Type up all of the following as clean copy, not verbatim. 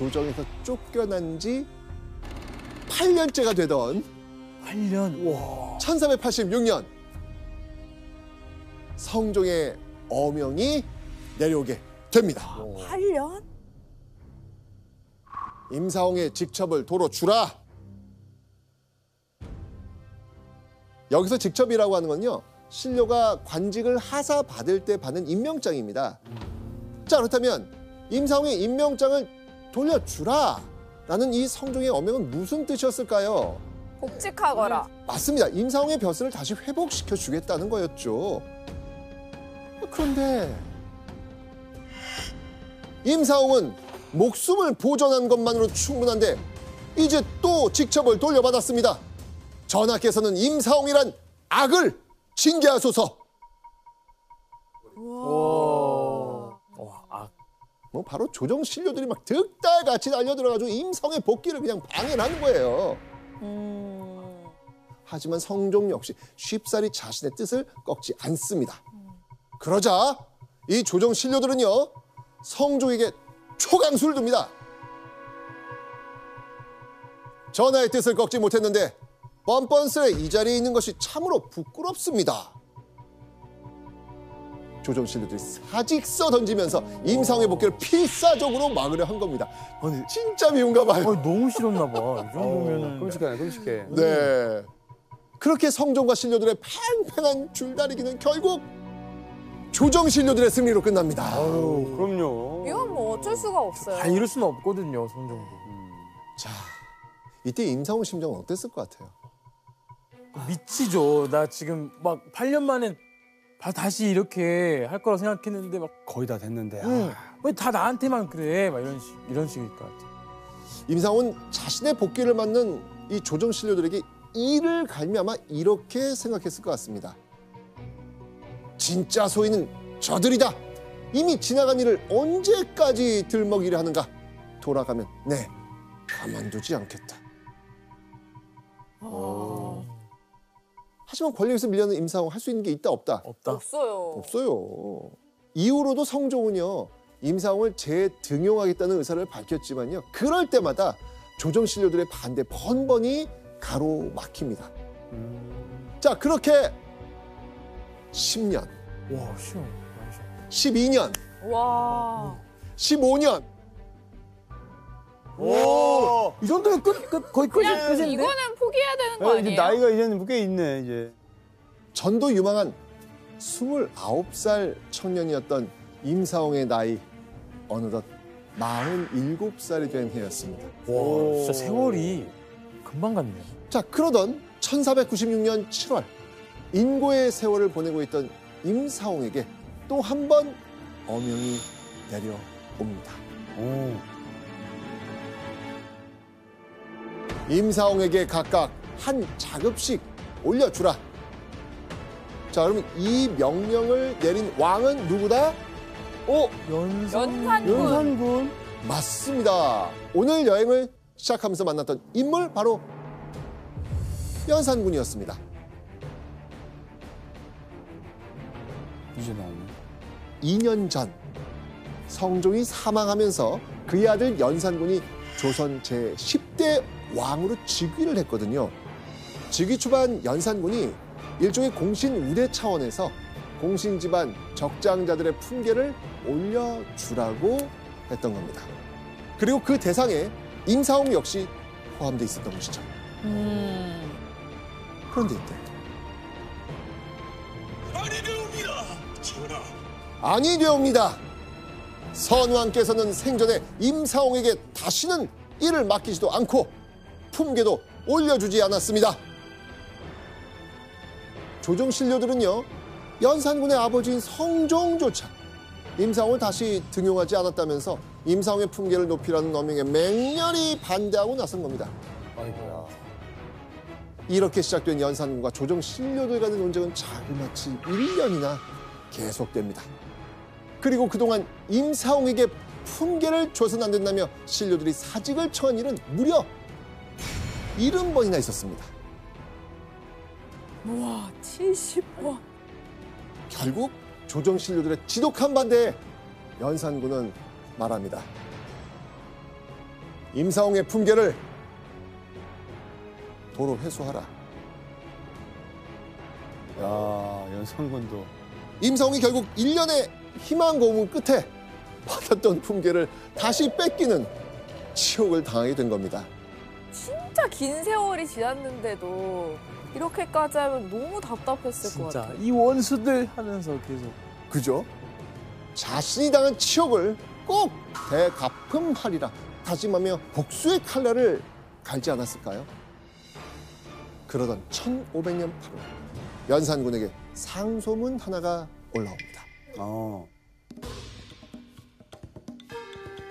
조정에서 쫓겨난 지 8년째가 되던 8년? 와. 1486년 성종의 어명이 내려오게 됩니다. 8년? 임사홍의 직첩을 도로 주라. 여기서 직첩이라고 하는 건요, 신료가 관직을 하사 받을 때 받는 임명장입니다. 자, 그렇다면 임사홍의 임명장을 돌려주라 라는 이 성종의 어명은 무슨 뜻이었을까요? 복직하거라. 맞습니다. 임사홍의 벼슬을 다시 회복시켜 주겠다는 거였죠. 그런데 임사홍은 목숨을 보존한 것만으로 충분한데 이제 또 직첩을 돌려받았습니다. 전하께서는 임사홍이란 악을 징계하소서. 뭐 바로 조정 신료들이 막 득달같이 달려들어가지고 임사홍의 복귀를 그냥 방해를 하는 거예요. 하지만 성종 역시 쉽사리 자신의 뜻을 꺾지 않습니다. 그러자 이 조정 신료들은요, 성종에게 초강수를 둡니다. 전하의 뜻을 꺾지 못했는데 뻔뻔스레 이 자리에 있는 것이 참으로 부끄럽습니다. 조정 신료들이 사직서 던지면서 임사홍의 복귀를 필사적으로 막으려 한 겁니다. 아니, 진짜 미운가 봐요. 너무 싫었나 봐. 이 정도면은. 끔찍하네, 끔찍해. 네. 그렇게 성종과 신료들의 팽팽한 줄다리기는 결국 조정 신료들의 승리로 끝납니다. 아유, 그럼요. 이건 뭐 어쩔 수가 없어요. 이럴 수는 없거든요, 성종도. 자, 이때 임사홍 심정은 어땠을 것 같아요? 미치죠. 나 지금 막 8년 만에 다시 이렇게 할 거라고 생각했는데 막 거의 다 됐는데. 왜 다 나한테만 그래? 막 이런 식일 것 같아. 임사홍은 자신의 복귀를 맞는 이 조정 신료들에게 이를 갈미 아마 이렇게 생각했을 것 같습니다. 진짜 소인은 저들이다. 이미 지나간 일을 언제까지 들먹이려 하는가. 돌아가면 가만두지 않겠다. 하지만 권력에서 밀려는 임사홍 할 수 있는 게 있다 없다? 없다. 없어요. 없어요. 이후로도 성종은요, 임사홍을 재등용하겠다는 의사를 밝혔지만요, 그럴 때마다 조정 신료들의 반대 번번이 가로막힙니다. 자, 그렇게 10년, 와, 쉬워. 12년, 와. 15년. 오! 이 정도면 거의 끝인데? 이거는 포기해야 되는 거 이제 아니에요? 나이가 이제는 꽤 있네, 이제. 전도 유망한 29살 청년이었던 임사홍의 나이 어느덧 47살이 된 해였습니다. 와, 진짜 세월이 금방 갔네요. 자, 그러던 1496년 7월 인고의 세월을 보내고 있던 임사홍에게 또 한 번 어명이 내려옵니다. 임사홍에게 각각 한 자급씩 올려주라. 자, 그러면 이 명령을 내린 왕은 누구다? 연산군. 맞습니다. 오늘 여행을 시작하면서 만났던 인물 바로 연산군이었습니다. 이제 나오네. 2년 전 성종이 사망하면서 그의 아들 연산군이 조선 제10대 왕으로 즉위를 했거든요. 즉위 초반 연산군이 일종의 공신 우대 차원에서 공신 집안 적장자들의 품계를 올려주라고 했던 겁니다. 그리고 그 대상에 임사홍 역시 포함되어 있었던 것이죠. 그런데 이때 아니되옵니다, 전하. 아니되옵니다. 선왕께서는 생전에 임사홍에게 다시는 일을 맡기지도 않고 품계도 올려주지 않았습니다. 조정 신료들은요, 연산군의 아버지인 성종조차 임사홍을 다시 등용하지 않았다면서 임사홍의 품계를 높이라는 어명에 맹렬히 반대하고 나선 겁니다. 아이고야. 이렇게 시작된 연산군과 조정 신료들 간의 논쟁은 자그마치 1년이나 계속됩니다. 그리고 그동안 임사홍에게 품계를 줘서는 안 된다며 신료들이 사직을 청한 일은 무려 70번이나 있었습니다. 와, 70번. 결국 조정 신료들의 지독한 반대에 연산군은 말합니다. 임사홍의 품계를 도로 회수하라. 야, 연산군도. 임사홍이 결국 1년의 희망 고문 끝에 받았던 품계를 다시 뺏기는 치욕을 당하게 된 겁니다. 진짜 긴 세월이 지났는데도 이렇게까지 하면 너무 답답했을 것 진짜 같아요. 이 원수들 하면서 계속. 그죠? 자신이 당한 치욕을 꼭 대갚음하리라 다짐하며 복수의 칼날을 갈지 않았을까요? 그러던 1500년 8월 연산군에게 상소문 하나가 올라옵니다.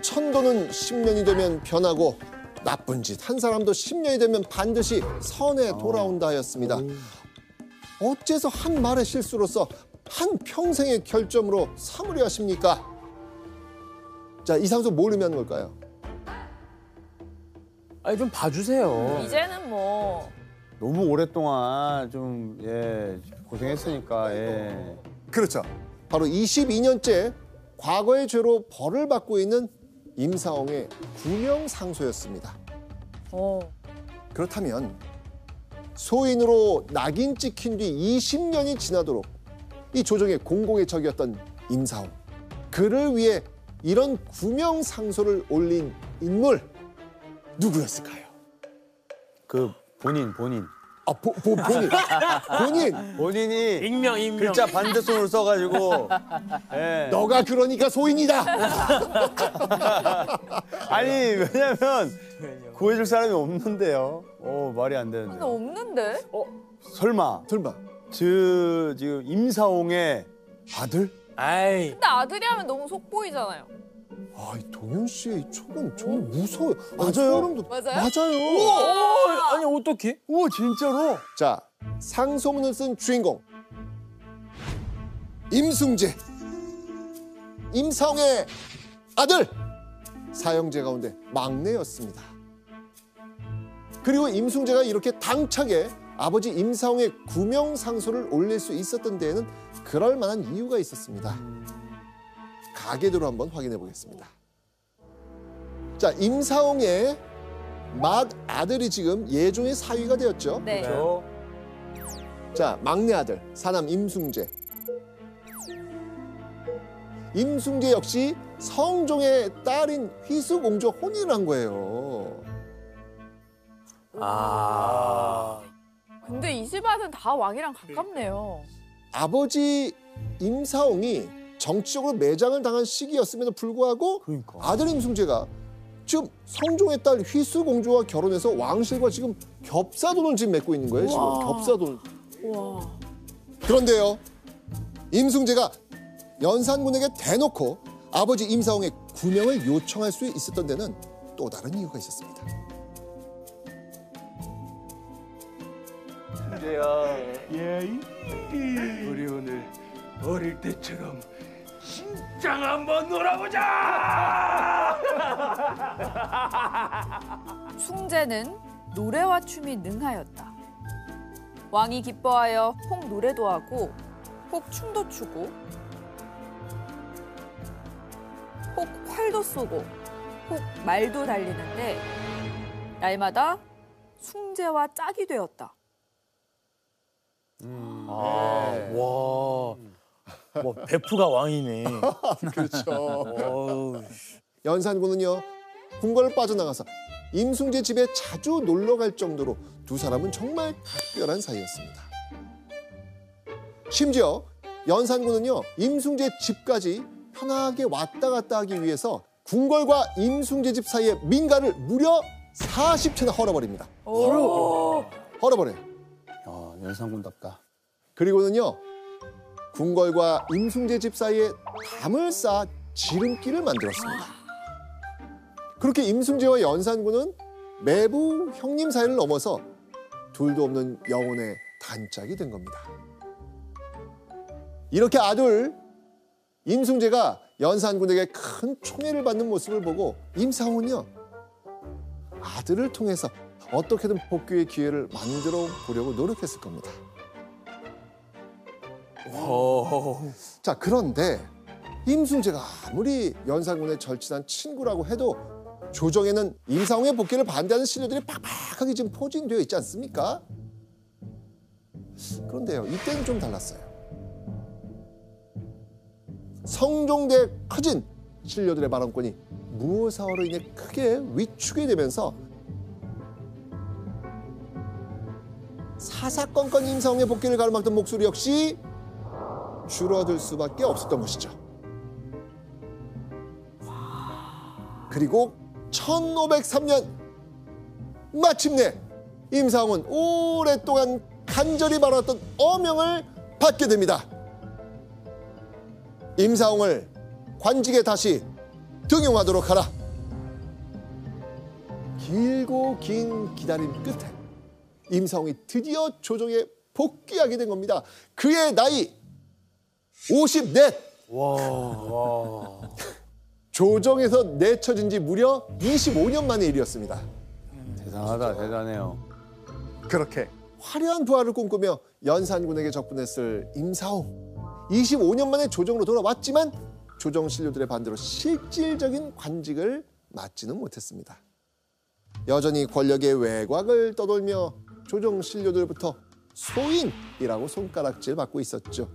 천도는 10년이 되면 변하고 나쁜 짓 한 사람도 10년이 되면 반드시 선에 돌아온다 하였습니다. 어째서 한 말의 실수로서 한 평생의 결점으로 삼으려 하십니까? 자, 이 상소 뭘 의미하는 걸까요? 아니 좀 봐주세요. 이제는 뭐 너무 오랫동안 좀, 예, 고생했으니까, 예. 그렇죠. 바로 22년째 과거의 죄로 벌을 받고 있는 임사홍의 구명상소였습니다. 그렇다면 소인으로 낙인 찍힌 뒤 20년이 지나도록 이 조정의 공공의 적이었던 임사홍, 그를 위해 이런 구명상소를 올린 인물 누구였을까요? 그, 본인. 아, 본인. 본인이 익명. 글자 반대손으로 써가지고, 예. 너가 그러니까 소인이다. 아니, 왜냐면, 구해줄 사람이 없는데요. 말이 안 근데 되는데. 없는데? 설마, 설마. 지금 임사홍의 아들? 아이. 근데 아들이 하면 너무 속보이잖아요. 아, 이 동현 씨의 이 촉은 정말 무서워요. 맞아요? 소름도- 맞아요? 맞아요. 아니 어떻게? 우와, 진짜로? 자, 상소문을 쓴 주인공 임승재, 임사홍의 아들, 사형제 가운데 막내였습니다. 그리고 임승재가 이렇게 당차게 아버지 임사홍의 구명상소를 올릴 수 있었던 데에는 그럴 만한 이유가 있었습니다. 가계도로 한번 확인해 보겠습니다. 자, 임사홍의 맏아들이 지금 예종의 사위가 되었죠. 네. 그렇죠. 자, 막내 아들 사남 임승재. 임승재 역시 성종의 딸인 휘수공주와 혼인을 한 거예요. 근데 이 집안은 다 왕이랑 가깝네요. 아버지 임사홍이 정치적으로 매장을 당한 시기였음에도 불구하고 그러니까. 아들 임승재가 지금 성종의 딸 휘수공주와 결혼해서 왕실과 지금 겹사돈을 지금 맺고 있는 거예요. 지금 우와. 겹사돈. 와. 그런데요, 임승재가 연산군에게 대놓고 아버지 임사홍의 구명을 요청할 수 있었던 데는 또 다른 이유가 있었습니다. 승재야. 예. 우리 오늘 어릴 때처럼 신장 한번 놀아보자. 숭재는 노래와 춤이 능하였다. 왕이 기뻐하여 혹 노래도 하고 혹 춤도 추고 혹 활도 쏘고 혹 말도 달리는데 날마다 숭재와 짝이 되었다. 와. 뭐 베프가 왕이네. 그렇죠. 어우. 연산군은요, 궁궐을 빠져나가서 임승재 집에 자주 놀러 갈 정도로 두 사람은 정말 특별한 사이였습니다. 심지어 연산군은요, 임승재 집까지 편하게 왔다 갔다 하기 위해서 궁궐과 임승재 집 사이의 민가를 무려 40채나 헐어버립니다. 헐어버려요. 야, 연산군답다. 그리고는요, 궁궐과 임승재 집 사이에 담을 쌓아 지름길을 만들었습니다. 그렇게 임승재와 연산군은 매부 형님 사이를 넘어서 둘도 없는 영혼의 단짝이 된 겁니다. 이렇게 아들 임승재가 연산군에게 큰 총애를 받는 모습을 보고 임사홍은요, 아들을 통해서 어떻게든 복귀의 기회를 만들어 보려고 노력했을 겁니다. 자, 그런데 임승재가 아무리 연산군의 절친한 친구라고 해도 조정에는 임사홍의 복귀를 반대하는 신료들이 팍팍하게 지금 포진되어 있지 않습니까? 그런데요, 이때는 좀 달랐어요. 성종대에 커진 신료들의 발언권이 무오사화로 인해 크게 위축이 되면서 사사건건 임사홍의 복귀를 가로막던 목소리 역시 줄어들 수밖에 없었던 것이죠. 그리고 1503년 마침내 임사홍은 오랫동안 간절히 바라왔던 어명을 받게 됩니다. 임사홍을 관직에 다시 등용하도록 하라. 길고 긴 기다림 끝에 임사홍이 드디어 조정에 복귀하게 된 겁니다. 그의 나이 54. 조정에서 내쳐진 지 무려 25년 만의 일이었습니다. 대단하다, 대단해요. 그렇게 화려한 부활을 꿈꾸며 연산군에게 적분했을 임사홍. 25년 만에 조정으로 돌아왔지만 조정 신료들의 반대로 실질적인 관직을 맡지는 못했습니다. 여전히 권력의 외곽을 떠돌며 조정 신료들부터 소인이라고 손가락질 받고 있었죠.